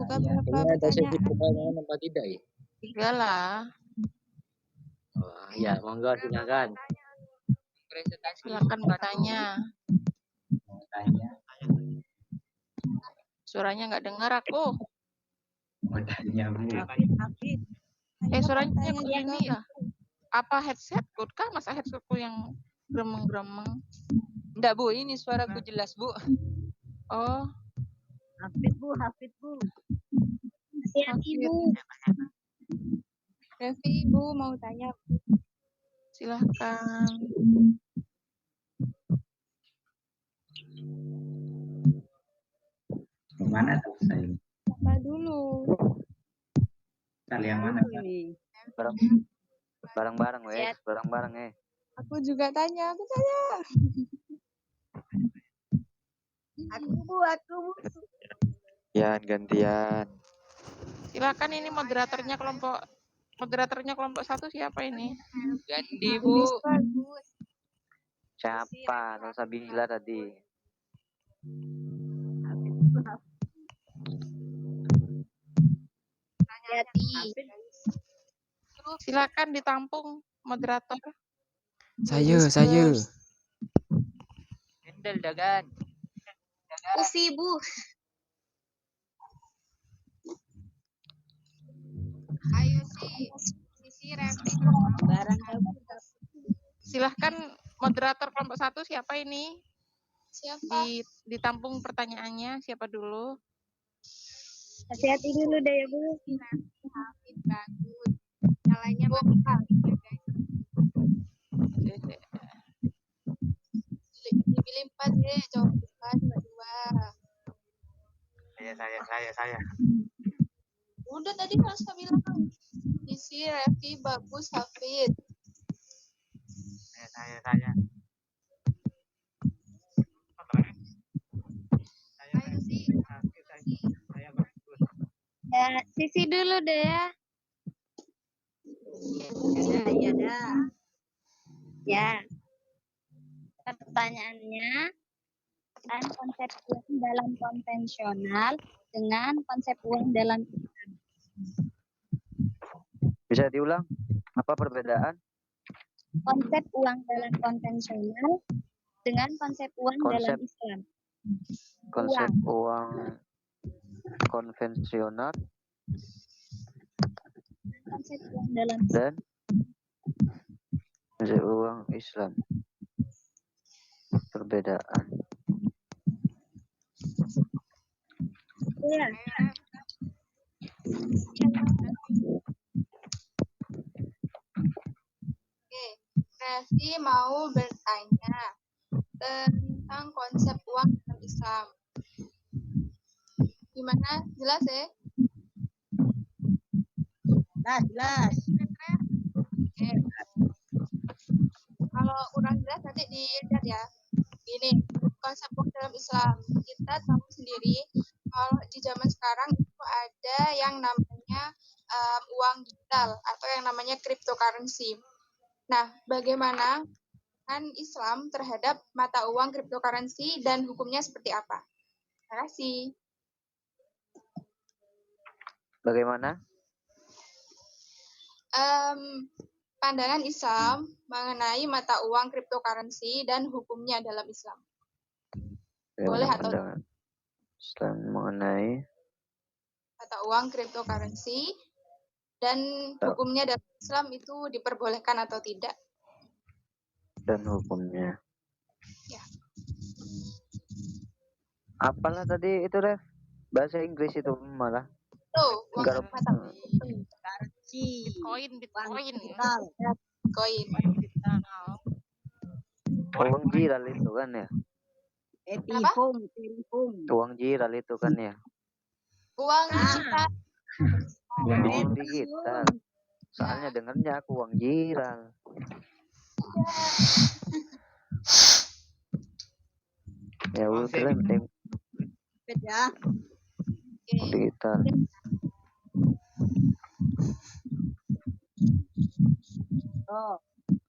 buka berapa Ini ada sesi pertanyaan? pertanyaan apa tidak ya? 3 lah. Oh, ya, monggo silakan. Silakan bertanya. Suaranya nggak dengar aku. Mau tanya Bu. Suaranya kok gini ya? Apa headset kah? Masa headsetku yang gremeng-gremeng? Enggak Bu, ini suaraku jelas Bu. Oh, Hafid Bu. Siap Ibu. Revi Ibu mau tanya. silakan. Kemana tuh saya? Apa dulu? Kali yang mana? Pak? Ini. Bareng-bareng wes, bareng-bareng Aku juga tanya. Aku Bu. Gantian. Silakan, ini moderatornya kelompok 1 siapa ini? Ganti Bu. Siapa? Salsabila tadi. Silakan ditampung moderator. Saya. Handle dagan. Ufi, Bu. Ayo Sisi Revi. Barang Silahkan moderator kelompok 1 siapa ini? Siapa? Ditampung pertanyaannya siapa dulu? hati-hati dulu deh ya Bu. Hafid bagus. Nyalanya mati ya guys. Dipilih 4 deh, jawab 4, 2. Saya. Udah tadi kan saya bilang. Sisi Revi bagus Hafid. Saya. Ayo sih. Saya bagus. Ya, Sisi dulu deh ya. Iya dah. Ya. Pertanyaannya, kan konsep uang dalam konvensional dengan konsep uang dalam Bisa diulang? Apa perbedaan? konsep uang dalam konvensional dengan konsep uang dalam Konsep- Islam. Konsep uang konvensional Konsep uang dalam dan konsep uang Islam. Perbedaan. ya. Oke, Revi mau bertanya tentang konsep uang dalam Islam. Gimana? Jelas ya? Jelas. Oke. Kalau kurang jelas nanti di-chat ya. Gini, konsep uang dalam Islam. Kita tahu sendiri kalau di zaman sekarang itu ada yang namanya uang digital atau yang namanya cryptocurrency. Nah, bagaimana kan Islam terhadap mata uang cryptocurrency dan hukumnya seperti apa? Terima kasih. Bagaimana? Pandangan Islam mengenai mata uang cryptocurrency dan hukumnya dalam Islam. Boleh atau Pandangan Islam mengenai mata uang cryptocurrency dan hukumnya dalam Islam itu diperbolehkan atau tidak? dan hukumnya. Ya. Apalah tadi itu, Ref? Bahasa Inggris itu malah. Tuh, uang Enggak. mata Bitcoin. koin. Uang jiral itu kan ya? Uang jiral itu kan ya? Uang digital. Uang digital. Soalnya dengarnya aku uang jiral. Ya udah penting Ya. digital.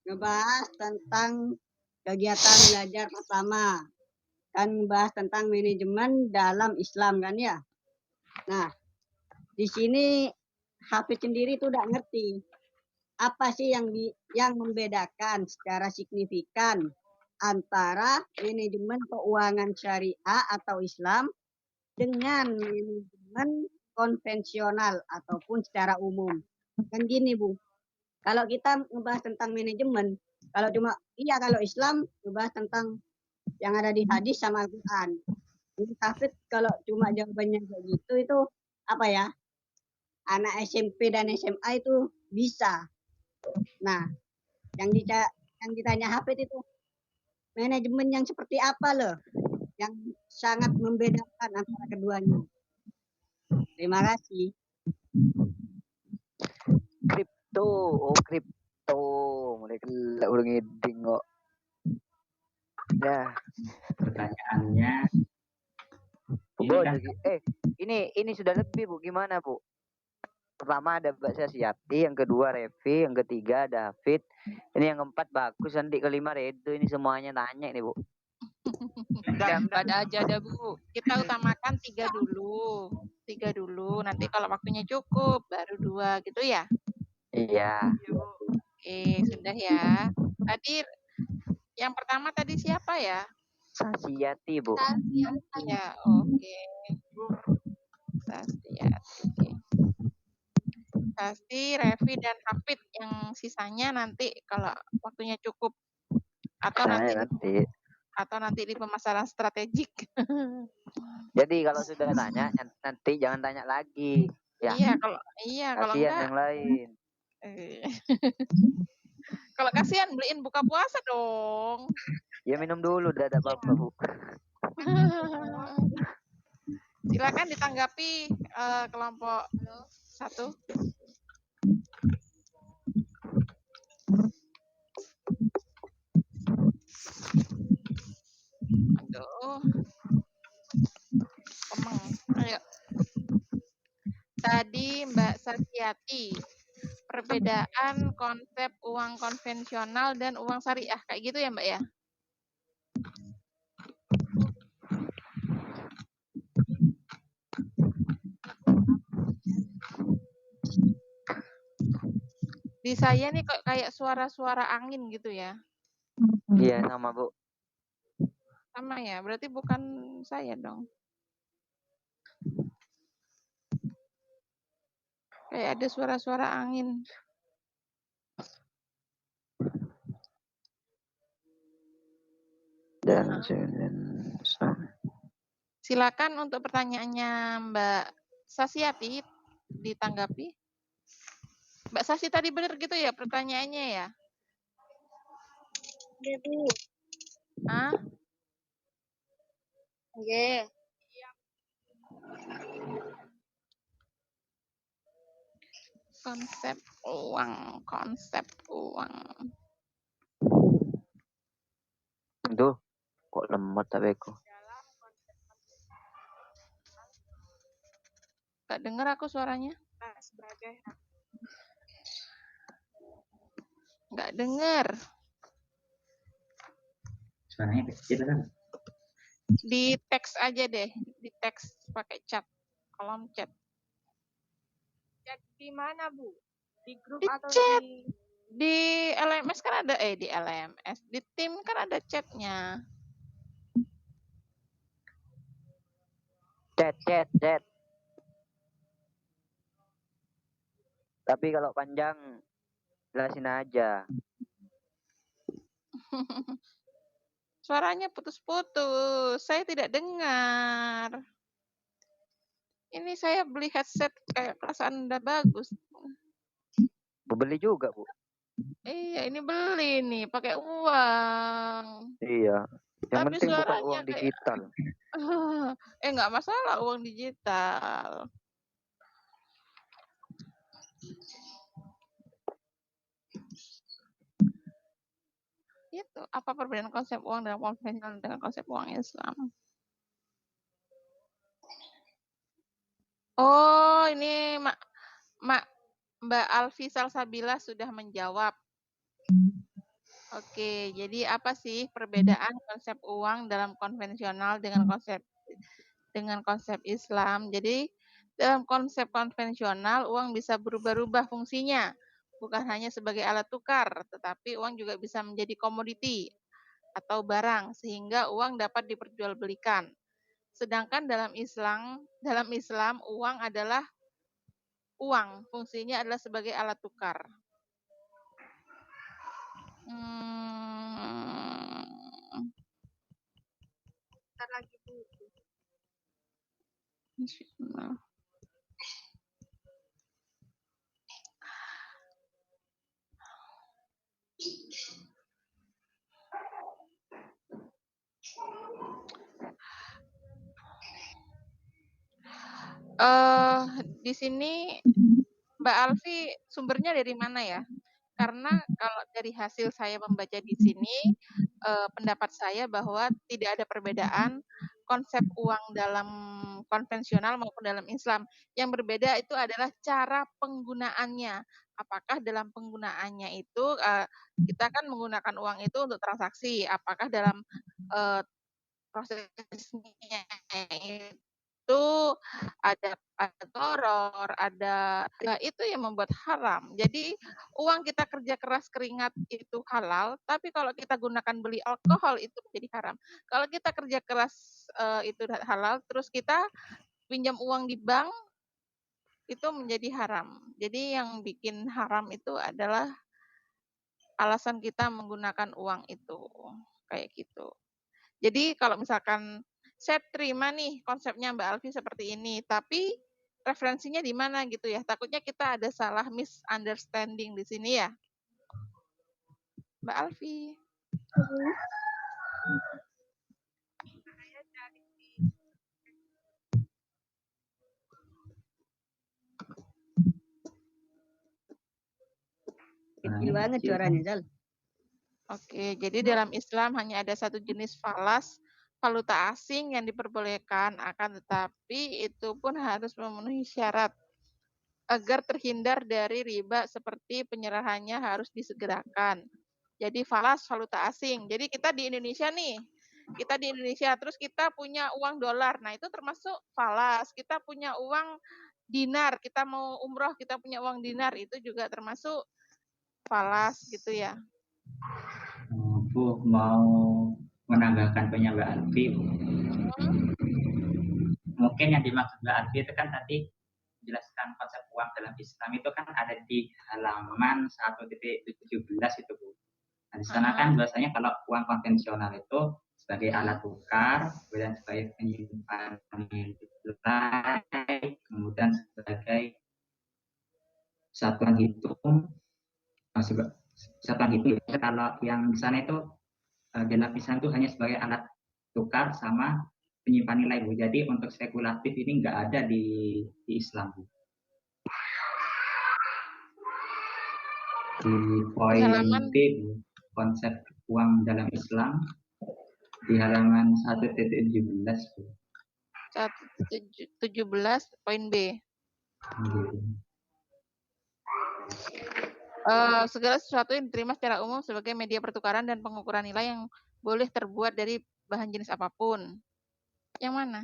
Ngebahas tentang kegiatan belajar pertama. Kan ngebahas tentang manajemen dalam Islam kan ya. Nah, di sini Hafid sendiri tuh udah ngerti apa sih yang membedakan secara signifikan antara manajemen keuangan syariah atau Islam dengan manajemen konvensional ataupun secara umum. Kan gini Bu, kalau kita ngebahas tentang manajemen, kalau Islam ngebahas tentang yang ada di hadis sama Al-Quran. Ini Hafid kalau cuma jawabannya kayak gitu itu apa ya? Anak SMP dan SMA itu bisa. Nah, yang ditanya Hafid itu manajemen yang seperti apa loh? Yang sangat membedakan antara keduanya. Terima kasih. Kripto, mulai gelap udah ngeding kok. Ya, Pertanyaannya Bu, ini sudah lebih Bu, gimana Bu? Pertama ada Mbak Syasiati, yang kedua Revi, yang ketiga ada Hafid. Ini yang keempat bagus, nanti kelima Redo. Ini semuanya tanya nih Bu. Dapat aja dah Bu. Kita utamakan 3 dulu. Nanti kalau waktunya cukup baru 2 gitu ya. Iya. Oke, sudah ya. Tadi yang pertama tadi siapa ya? Sasiati, Bu. Iya, oke. Sasiati. Sasti, Revi, dan Hafid. Yang sisanya nanti kalau waktunya cukup. Atau nanti di pemasaran strategik. Jadi kalau sudah tanya, nanti jangan tanya lagi. Ya. Kalau Kasihan enggak. yang lain. Kalau kasihan beliin buka puasa dong. Ya minum dulu, udah ada apa-apa, Bu. Silakan ditanggapi kelompok 1. Aduh. Ayo. Tadi Mbak Sasiati, perbedaan konsep uang konvensional dan uang syariah. Kayak gitu ya, Mbak ya? Di saya nih kok kayak suara-suara angin gitu ya. Iya, sama, Bu. Sama ya, berarti bukan saya dong. Kayak ada suara-suara angin. Dan silakan untuk pertanyaannya Mbak Sasiati ditanggapi. Mbak Sasi tadi benar gitu ya pertanyaannya ya? Oke, Bu. Ah? Oke. Konsep uang. Aduh, kok lemot tabeku. Gak dengar aku suaranya. Gak dengar. Suaranya kecil kan? Di teks aja deh, di teks pakai chat, kolom chat. Chat di mana, Bu? Di grup Di atau chat. di Di LMS kan ada di LMS, di tim kan ada chatnya. Chat. Tapi kalau panjang jelasin aja. Suaranya putus-putus, saya tidak dengar. Ini saya beli headset kayak perasaan udah bagus. Beli juga, Bu. Iya, ini beli nih pakai uang. Iya. Yang Tapi penting bukan suaranya uang digital. Nggak masalah uang digital. Itu apa perbedaan konsep uang dalam konvensional dengan konsep uang Islam? Oh, ini Mbak Alfi Salsabila sudah menjawab. Oke, jadi apa sih perbedaan konsep uang dalam konvensional dengan konsep Islam? Jadi dalam konsep konvensional uang bisa berubah-ubah fungsinya, bukan hanya sebagai alat tukar, tetapi uang juga bisa menjadi komoditi atau barang sehingga uang dapat diperjualbelikan. Sedangkan dalam Islam uang adalah uang, fungsinya adalah sebagai alat tukar. Bentar lagi, Bu. Di sini Mbak Alfi sumbernya dari mana ya? Karena kalau dari hasil saya membaca di sini, pendapat saya bahwa tidak ada perbedaan konsep uang dalam konvensional maupun dalam Islam. Yang berbeda itu adalah cara penggunaannya. Apakah dalam penggunaannya itu kita kan menggunakan uang itu untuk transaksi. Apakah dalam prosesnya itu ada doror, ya itu yang membuat haram. Jadi uang kita kerja keras keringat itu halal, tapi kalau kita gunakan beli alkohol itu menjadi haram. Kalau kita kerja keras itu halal, terus kita pinjam uang di bank itu menjadi haram. Jadi yang bikin haram itu adalah alasan kita menggunakan uang itu, kayak gitu. Jadi kalau misalkan saya terima nih konsepnya Mbak Alfi seperti ini, tapi referensinya di mana gitu ya. Takutnya kita ada salah misunderstanding di sini ya. Mbak Alfi. Kecil banget suaranya, Zal. Oke, jadi dalam Islam hanya ada satu jenis falas, valuta asing yang diperbolehkan, akan tetapi itu pun harus memenuhi syarat agar terhindar dari riba seperti penyerahannya harus disegerakan. Jadi falas valuta asing. Jadi kita di Indonesia nih, terus kita punya uang dolar. Nah, itu termasuk falas. Kita punya uang dinar, kita mau umroh, kita punya uang dinar, itu juga termasuk falas gitu ya. Bu, mau menambahkan punya Mbak Alfi. Mungkin yang dimaksud Mbak Alfi itu kan tadi menjelaskan konsep uang dalam Islam itu kan ada di halaman 1.17 itu Bu. Nah, di sana kan biasanya kalau uang konvensional itu sebagai alat tukar, kemudian sebagai penyimpanan nilai, kemudian sebagai satuan hitung, satuan hitung. Kalau yang di sana itu dalam Islam itu hanya sebagai alat tukar sama penyimpan nilai Bu. Jadi untuk spekulatif ini nggak ada di Islam Bu. Di poin B Bu, konsep uang dalam Islam di halaman 1.17 Bu. 1.17 poin B. Segala sesuatu yang diterima secara umum sebagai media pertukaran dan pengukuran nilai yang boleh terbuat dari bahan jenis apapun. Yang mana?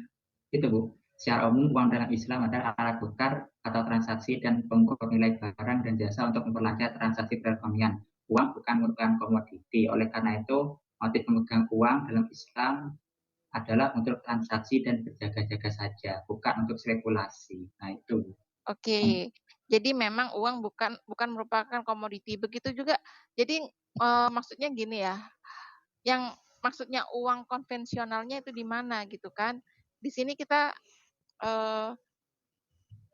Itu Bu. Secara umum uang dalam Islam adalah alat tukar atau transaksi dan pengukur nilai barang dan jasa untuk memperlancar transaksi perekonomian. Uang bukan merupakan komoditi. Oleh karena itu, motif memegang uang dalam Islam adalah untuk transaksi dan berjaga-jaga saja, bukan untuk spekulasi. Nah itu. Oke. Jadi memang uang bukan merupakan komoditi. Begitu juga. Jadi maksudnya gini ya. Yang maksudnya uang konvensionalnya itu di mana gitu kan? Di sini kita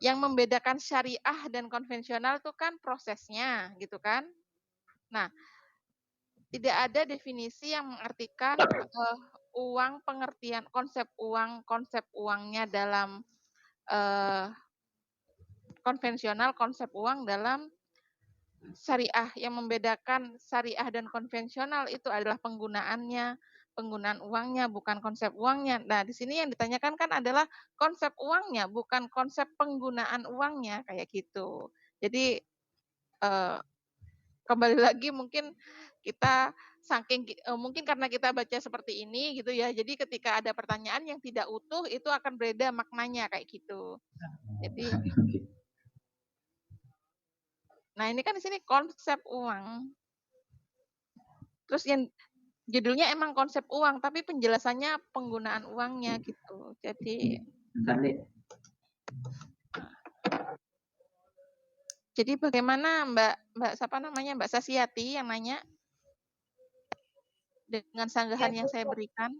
yang membedakan syariah dan konvensional itu kan prosesnya gitu kan. Nah, tidak ada definisi yang mengartikan uang, pengertian konsep uangnya dalam konvensional, konsep uang dalam syariah. Yang membedakan syariah dan konvensional itu adalah penggunaan uangnya, bukan konsep uangnya. Nah, di sini yang ditanyakan kan adalah konsep uangnya, bukan konsep penggunaan uangnya, kayak gitu. Jadi kembali lagi mungkin kita mungkin karena kita baca seperti ini gitu ya. Jadi ketika ada pertanyaan yang tidak utuh itu akan beda maknanya kayak gitu. Jadi nah ini kan di sini konsep uang. Terus yang judulnya emang konsep uang, tapi penjelasannya penggunaan uangnya gitu. Jadi bagaimana Mbak Sasiati yang nanya dengan sanggahan yang saya berikan?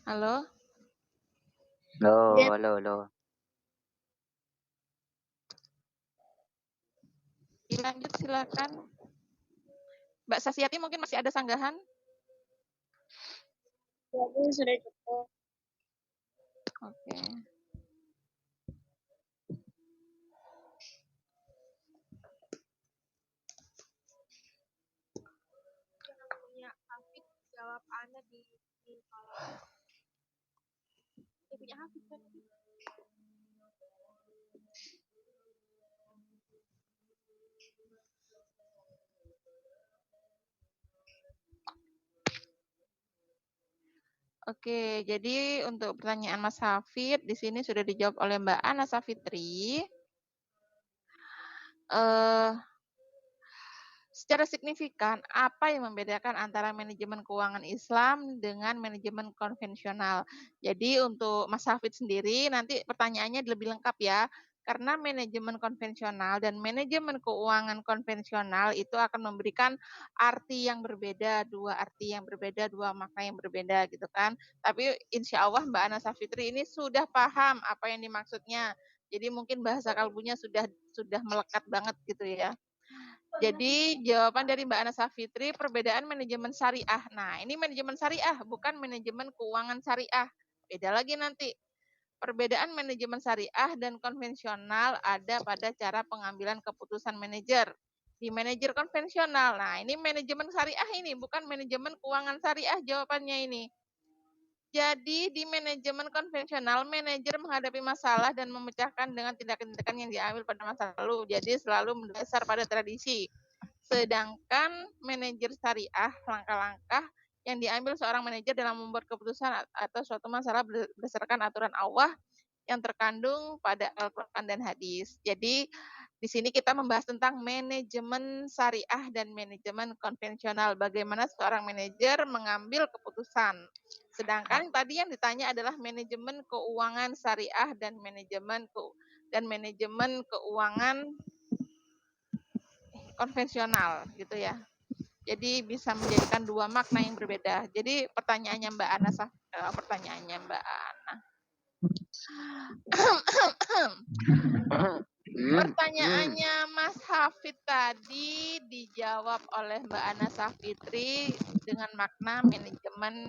Halo? Halo. Dilanjut silakan. Mbak Sasiati mungkin masih ada sanggahan? Jadi sudah cukup. Oke. Yang punya Hafid jawab Anda di kolom. Yang punya Hafid kan? Oke, jadi untuk pertanyaan Mas Hafid di sini sudah dijawab oleh Mbak Ana Safitri. Secara signifikan, apa yang membedakan antara manajemen keuangan Islam dengan manajemen konvensional? Jadi untuk Mas Hafid sendiri nanti pertanyaannya lebih lengkap ya. Karena manajemen konvensional dan manajemen keuangan konvensional itu akan memberikan arti yang berbeda, dua arti yang berbeda, dua makna yang berbeda gitu kan. Tapi insya Allah Mbak Ana Safitri ini sudah paham apa yang dimaksudnya. Jadi mungkin bahasa kalbunya sudah melekat banget gitu ya. Jadi jawaban dari Mbak Ana Safitri, perbedaan manajemen syariah. Nah, ini manajemen syariah, bukan manajemen keuangan syariah. Beda lagi nanti. Perbedaan manajemen syariah dan konvensional ada pada cara pengambilan keputusan manajer. Di manajer konvensional, nah ini manajemen syariah ini, bukan manajemen keuangan syariah jawabannya ini. Jadi di manajemen konvensional, manajer menghadapi masalah dan memecahkan dengan tindakan-tindakan yang diambil pada masa lalu. Jadi selalu mendasar pada tradisi. Sedangkan manajer syariah, langkah-langkah yang diambil seorang manajer dalam membuat keputusan atau suatu masalah berdasarkan aturan Allah yang terkandung pada Al-Quran dan hadis. Jadi di sini kita membahas tentang manajemen syariah dan manajemen konvensional. Bagaimana seorang manajer mengambil keputusan. Sedangkan tadi yang ditanya adalah manajemen keuangan syariah dan manajemen keuangan konvensional gitu ya. Jadi bisa menjadikan dua makna yang berbeda. Jadi pertanyaannya Mbak Ana, Pertanyaannya Mas Hafid tadi dijawab oleh Mbak Ana Safitri dengan makna manajemen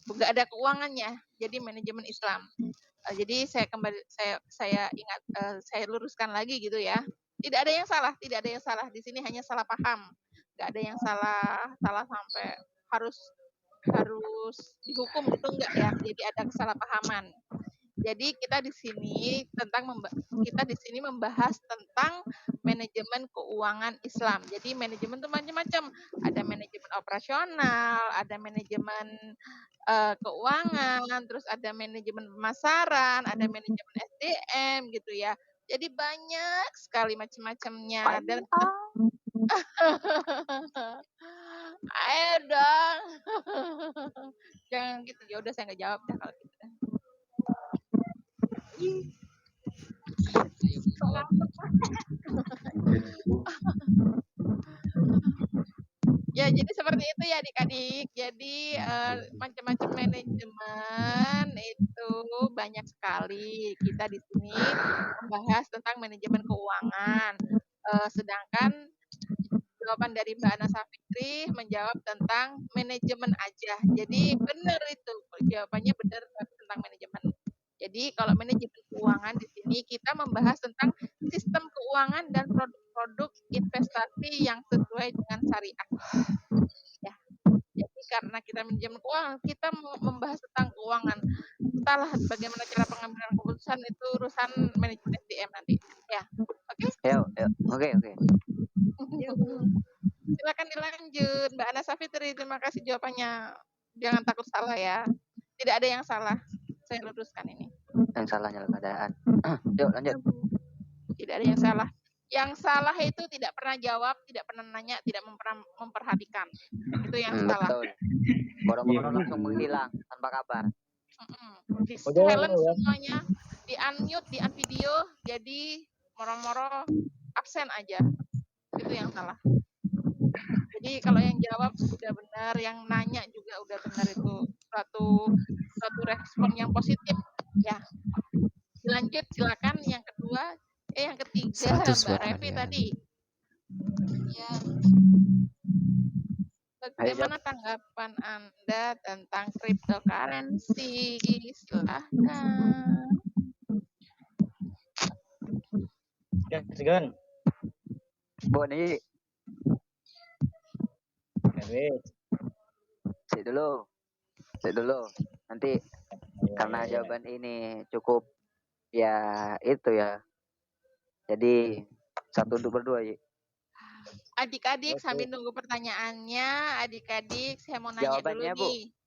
nggak ada keuangannya, jadi manajemen Islam. Jadi saya ingat, saya luruskan lagi gitu ya. Tidak ada yang salah, tidak ada yang salah. Di sini hanya salah paham. Nggak ada yang salah sampai harus dihukum gitu enggak ya. Jadi ada kesalahpahaman. Jadi kita di sini membahas tentang manajemen keuangan Islam. Jadi manajemen itu macam-macam. Ada manajemen operasional, ada manajemen keuangan, terus ada manajemen pemasaran, ada manajemen SDM gitu ya. Jadi banyak sekali macam-macamnya dan ayo dong. Jangan gitu. Ya udah saya nggak jawab dah kalau gitu. Ya, jadi seperti itu ya adik-adik. Jadi macam-macam manajemen itu banyak sekali. Kita di sini membahas tentang manajemen keuangan. Sedangkan jawaban dari Mbak Ana Safitri menjawab tentang manajemen aja. Jadi benar itu, jawabannya benar tentang manajemen. Jadi kalau manajemen keuangan di sini kita membahas tentang sistem keuangan dan produk-produk investasi yang sesuai dengan syariah. Ya. Jadi karena kita manajemen keuangan, kita membahas tentang keuangan. Entahlah bagaimana cara pengambilan keputusan itu urusan manajemen SDM nanti. Ya. Oke? Oke. Silakan dilanjut, Mbak Ana Safitri. Terima kasih jawabannya. Jangan takut salah ya. Tidak ada yang salah. Saya luruskan ini. Yang salahnya keadaan. Yuk lanjut. Tidak ada yang salah. Yang salah itu tidak pernah jawab, tidak pernah nanya, tidak memperhatikan. Itu yang salah. Betul. Boro-boro langsung menghilang tanpa kabar. Di silent semuanya, di unmute, di unvideo, jadi moro-moro absen aja. Itu yang salah. Jadi kalau yang jawab sudah benar, yang nanya juga udah benar, itu suatu respon yang positif ya. Lanjut silakan yang kedua, yang ketiga Mbak Revi tadi. Ya. Bagaimana tanggapan Anda tentang cryptocurrency? Silahkan. Segan. Bu nih. Cek dulu. Nanti karena jawaban ini cukup ya itu ya. Jadi 1 untuk berdua, Yi. Adik-adik Oke. sambil nunggu pertanyaannya, adik-adik saya mau nanya dulu Jawabannya, Bu. nih.